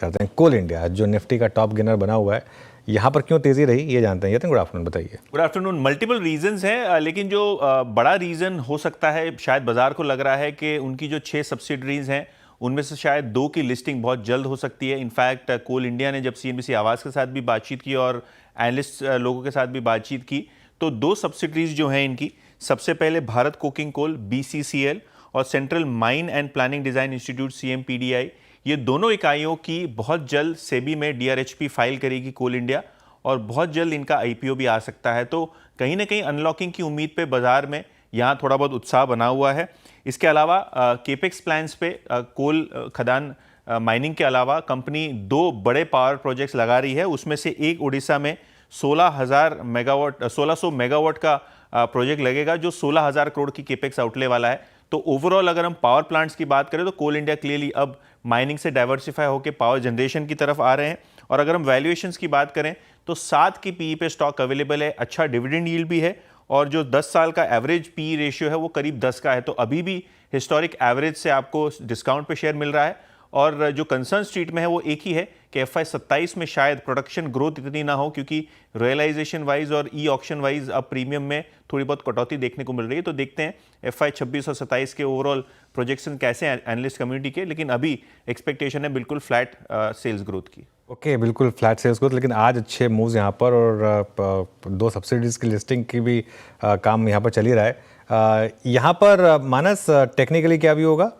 करते हैं कोल इंडिया जो निफ्टी का टॉप गेनर बना हुआ है, यहाँ पर क्यों तेजी रही ये जानते हैं। गुड आफ्टरनून, बताइए। Good afternoon. मल्टीपल रीजंस हैं, लेकिन जो बड़ा रीजन हो सकता है, शायद बाजार को लग रहा है कि उनकी जो 6 सब्सिडरीज हैं उनमें से शायद 2 की लिस्टिंग बहुत जल्द हो सकती है। इनफैक्ट कोल इंडिया ने जब सीएनबीसी आवाज़ के साथ भी बातचीत की और एनालिस्ट लोगों के साथ भी बातचीत की, तो 2 सब्सिडरीज जो हैं इनकी, सबसे पहले भारत कोकिंग कोल BCCL और central mine and planning design institute CMPDI, ये दोनों इकाइयों की बहुत जल्द सेबी में DRHP फाइल करेगी कोल इंडिया और बहुत जल्द इनका IPO भी आ सकता है। तो कहीं ना कहीं अनलॉकिंग की उम्मीद पे बाजार में यहाँ थोड़ा बहुत उत्साह बना हुआ है। इसके अलावा केपेक्स प्लान्स पे कोल खदान माइनिंग के अलावा कंपनी 2 बड़े पावर प्रोजेक्ट्स लगा रही है। उसमें से एक उड़ीसा में 1600 मेगावाट का प्रोजेक्ट लगेगा जो 16,000 करोड़ की केपेक्स आउटले वाला है। तो ओवरऑल अगर हम पावर प्लांट्स की बात करें तो कोल इंडिया क्लियरली अब माइनिंग से डाइवर्सिफाई होकर पावर जनरेशन की तरफ आ रहे हैं। और अगर हम वैल्यूएशंस की बात करें तो 7 की PE पे स्टॉक अवेलेबल है, अच्छा डिविडेंड यील्ड भी है और जो 10 साल का एवरेज PE रेशियो है वो करीब 10 का है। तो अभी भी हिस्टोरिक एवरेज से आपको डिस्काउंट पे शेयर मिल रहा है। और जो कंसर्न स्ट्रीट में है वो एक ही है कि FY 27 में शायद प्रोडक्शन ग्रोथ इतनी ना हो, क्योंकि रियलाइजेशन वाइज और ऑक्शन वाइज अब प्रीमियम में थोड़ी बहुत कटौती देखने को मिल रही है। तो देखते हैं FY 26 और 27 के ओवरऑल प्रोजेक्शन कैसे हैं एनालिस्ट कम्युनिटी के, लेकिन अभी एक्सपेक्टेशन है बिल्कुल फ्लैट सेल्स ग्रोथ की। ओके, बिल्कुल फ्लैट सेल्स ग्रोथ, लेकिन आज अच्छे मूव्स यहाँ पर और 2 सब्सिडीज की लिस्टिंग की भी काम यहाँ पर चल ही रहा है। यहाँ पर मानस टेक्निकली क्या भी होगा?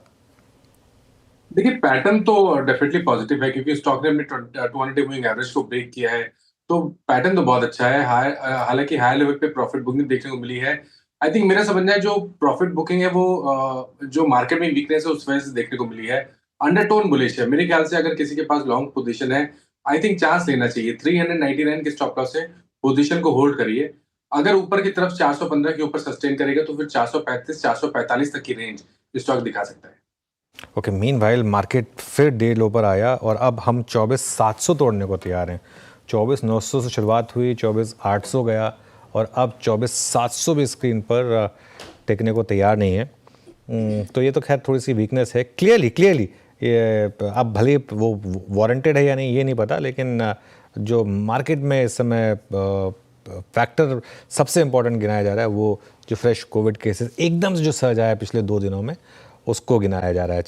देखिए, पैटर्न तो डेफिनेटली पॉजिटिव है क्योंकि स्टॉक ने अपने 200 मूविंग एवरेज को ब्रेक किया है, तो पैटर्न तो बहुत अच्छा है। हालांकि हाई लेवल पे प्रॉफिट बुकिंग देखने को मिली है। आई थिंक मेरा समझना है जो प्रॉफिट बुकिंग है वो जो मार्केट में वीकनेस है उस वजह से देखने को मिली है। अंडरटोन बुलिश है मेरे ख्याल से। अगर किसी के पास लॉन्ग पोजीशन है, आई थिंक चांस लेना चाहिए। 399 के स्टॉप लॉस से पोजीशन को होल्ड करिए। अगर ऊपर की तरफ 415 के ऊपर सस्टेन करेगा तो फिर 435 445 तक की रेंज स्टॉक दिखा सकता है। ओके, मीनवाइल मार्केट फिर डे लो पर आया और अब हम 24,700 तोड़ने को तैयार हैं। 24,900 से शुरुआत हुई, 24,800 गया और अब 24,700 भी स्क्रीन पर टिकने को तैयार नहीं है। तो ये तो खैर थोड़ी सी वीकनेस है। क्लियरली ये अब भले वो वारंटेड है या नहीं ये नहीं पता, लेकिन जो मार्केट में इस समय फैक्टर सबसे इम्पोर्टेंट गिनाया जा रहा है वो जो फ्रेश कोविड केसेस एकदम से जो सर्ज आया पिछले 2 दिनों में, उसको गिनाया जा रहा है।